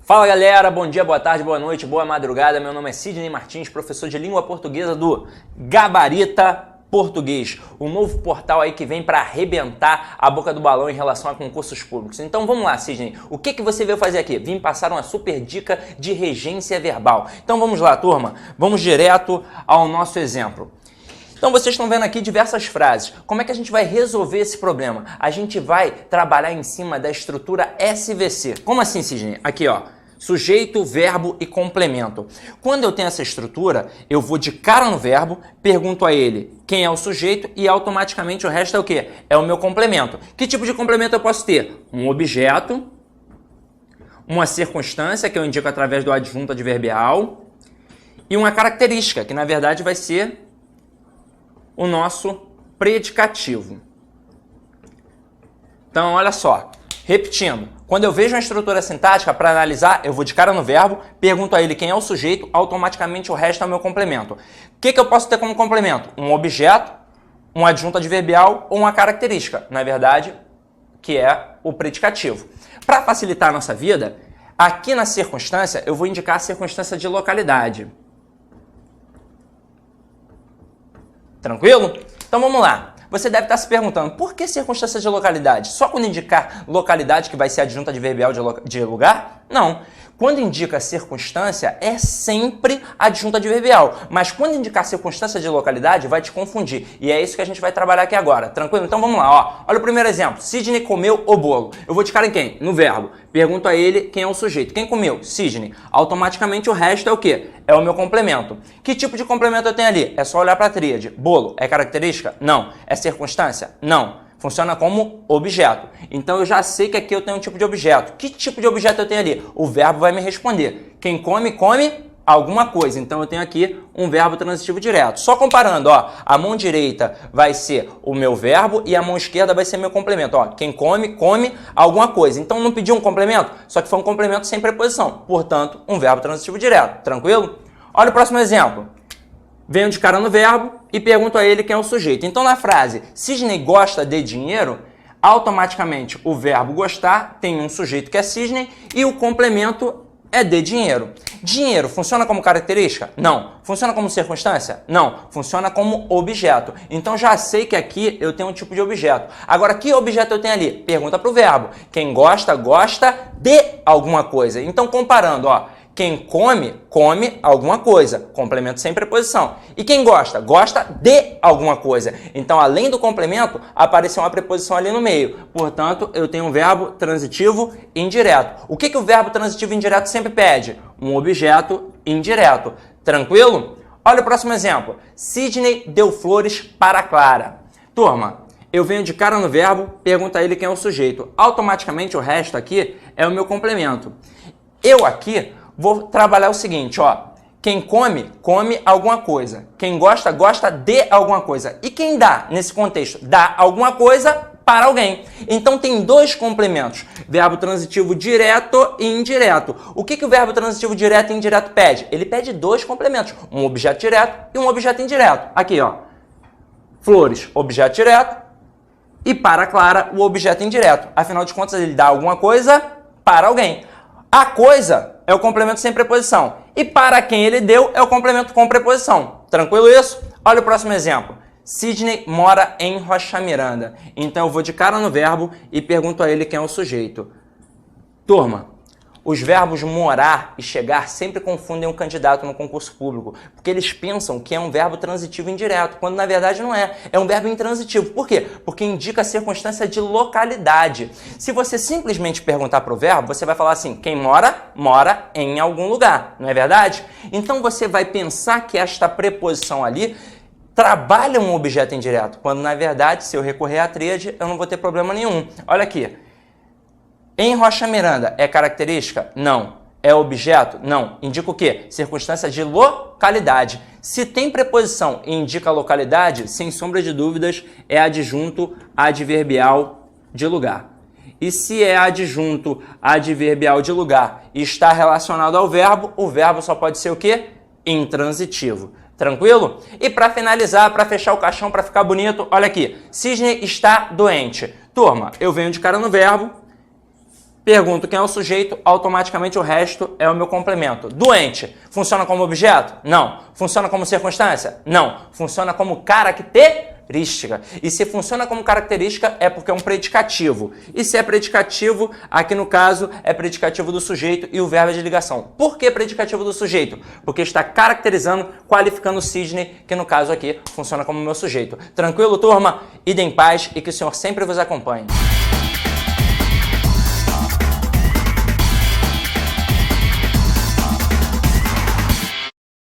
Fala galera, bom dia, boa tarde, boa noite, boa madrugada. Meu nome é Sidney Martins, professor de língua portuguesa do Gabarita Português, o novo portal aí que vem para arrebentar a boca do balão em relação a concursos públicos. Então vamos lá, Sidney, o que você veio fazer aqui? Vim passar uma super dica de regência verbal. Então vamos lá, turma, vamos direto ao nosso exemplo. Então vocês estão vendo aqui diversas frases. Como é que a gente vai resolver esse problema? A gente vai trabalhar em cima da estrutura SVC. Como assim, Sidney? Aqui, ó. Sujeito, verbo e complemento. Quando eu tenho essa estrutura, eu vou de cara no verbo, pergunto a ele quem é o sujeito e automaticamente o resto é o quê? É o meu complemento. Que tipo de complemento eu posso ter? Um objeto, uma circunstância que eu indico através do adjunto adverbial e uma característica, que na verdade vai ser o nosso predicativo. Então, olha só, repetindo. Quando eu vejo uma estrutura sintática para analisar, eu vou de cara no verbo, pergunto a ele quem é o sujeito, automaticamente o resto é o meu complemento. O que eu posso ter como complemento? Um objeto, um adjunto adverbial ou uma característica, na verdade, que é o predicativo. Para facilitar a nossa vida, aqui na circunstância, eu vou indicar a circunstância de localidade. Tranquilo? Então vamos lá. Você deve estar se perguntando, por que circunstância de localidade? Só quando indicar localidade que vai ser adjunta adverbial de lugar? Não. Quando indica circunstância, é sempre adjunta adverbial. Mas quando indicar circunstância de localidade, vai te confundir. E é isso que a gente vai trabalhar aqui agora. Tranquilo? Então vamos lá. Ó. Olha o primeiro exemplo. Sidney comeu o bolo. Eu vou de cara em quem? No verbo. Pergunto a ele quem é o sujeito. Quem comeu? Sidney. Automaticamente o resto é o quê? É o meu complemento. Que tipo de complemento eu tenho ali? É só olhar para a tríade. Bolo é característica? Não. É circunstância? Não. Funciona como objeto. Então eu já sei que aqui eu tenho um tipo de objeto. Que tipo de objeto eu tenho ali? O verbo vai me responder. Quem come, come alguma coisa. Então eu tenho aqui um verbo transitivo direto. Só comparando, ó, a mão direita vai ser o meu verbo e a mão esquerda vai ser meu complemento. Ó, quem come, come alguma coisa. Então não pediu um complemento, só que foi um complemento sem preposição. Portanto, um verbo transitivo direto. Tranquilo? Olha o próximo exemplo. Venho de cara no verbo e pergunto a ele quem é o sujeito. Então, na frase, Sidney gosta de dinheiro, automaticamente o verbo gostar tem um sujeito que é Sidney e o complemento é de dinheiro. Dinheiro funciona como característica? Não. Funciona como circunstância? Não. Funciona como objeto. Então, já sei que aqui eu tenho um tipo de objeto. Agora, que objeto eu tenho ali? Pergunta para o verbo. Quem gosta, gosta de alguma coisa. Então, comparando, ó. Quem come, come alguma coisa. Complemento sem preposição. E quem gosta? Gosta de alguma coisa. Então, além do complemento, apareceu uma preposição ali no meio. Portanto, eu tenho um verbo transitivo indireto. O que o verbo transitivo indireto sempre pede? Um objeto indireto. Tranquilo? Olha o próximo exemplo. Sidney deu flores para Clara. Turma, eu venho de cara no verbo, pergunto a ele quem é o sujeito. Automaticamente, o resto aqui é o meu complemento. Eu aqui vou trabalhar o seguinte, ó. Quem come, come alguma coisa. Quem gosta, gosta de alguma coisa. E quem dá, nesse contexto, dá alguma coisa para alguém. Então tem dois complementos, verbo transitivo direto e indireto. O que o verbo transitivo direto e indireto pede? Ele pede dois complementos, um objeto direto e um objeto indireto. Aqui, ó. Flores, objeto direto, e para Clara, o objeto indireto. Afinal de contas, ele dá alguma coisa para alguém. A coisa é o complemento sem preposição. E para quem ele deu é o complemento com preposição. Tranquilo isso? Olha o próximo exemplo. Sidney mora em Rocha Miranda. Então eu vou de cara no verbo e pergunto a ele quem é o sujeito. Turma, os verbos morar e chegar sempre confundem um candidato no concurso público, porque eles pensam que é um verbo transitivo indireto, quando na verdade não é. É um verbo intransitivo. Por quê? Porque indica a circunstância de localidade. Se você simplesmente perguntar para o verbo, você vai falar assim, quem mora, mora em algum lugar, não é verdade? Então você vai pensar que esta preposição ali trabalha um objeto indireto, quando na verdade, se eu recorrer à tríade, eu não vou ter problema nenhum. Olha aqui. Em Rocha Miranda, é característica? Não. É objeto? Não. Indica o quê? Circunstância de localidade. Se tem preposição e indica localidade, sem sombra de dúvidas, é adjunto adverbial de lugar. E se é adjunto adverbial de lugar e está relacionado ao verbo, o verbo só pode ser o quê? Intransitivo. Tranquilo? E para finalizar, para fechar o caixão, para ficar bonito, olha aqui. Cisne está doente. Turma, eu venho de cara no verbo, pergunto quem é o sujeito, automaticamente o resto é o meu complemento. Doente, funciona como objeto? Não. Funciona como circunstância? Não. Funciona como característica. E se funciona como característica é porque é um predicativo. E se é predicativo, aqui no caso é predicativo do sujeito e o verbo é de ligação. Por que predicativo do sujeito? Porque está caracterizando, qualificando o cisne, que no caso aqui funciona como meu sujeito. Tranquilo, turma? Ide em paz e que o Senhor sempre vos acompanhe.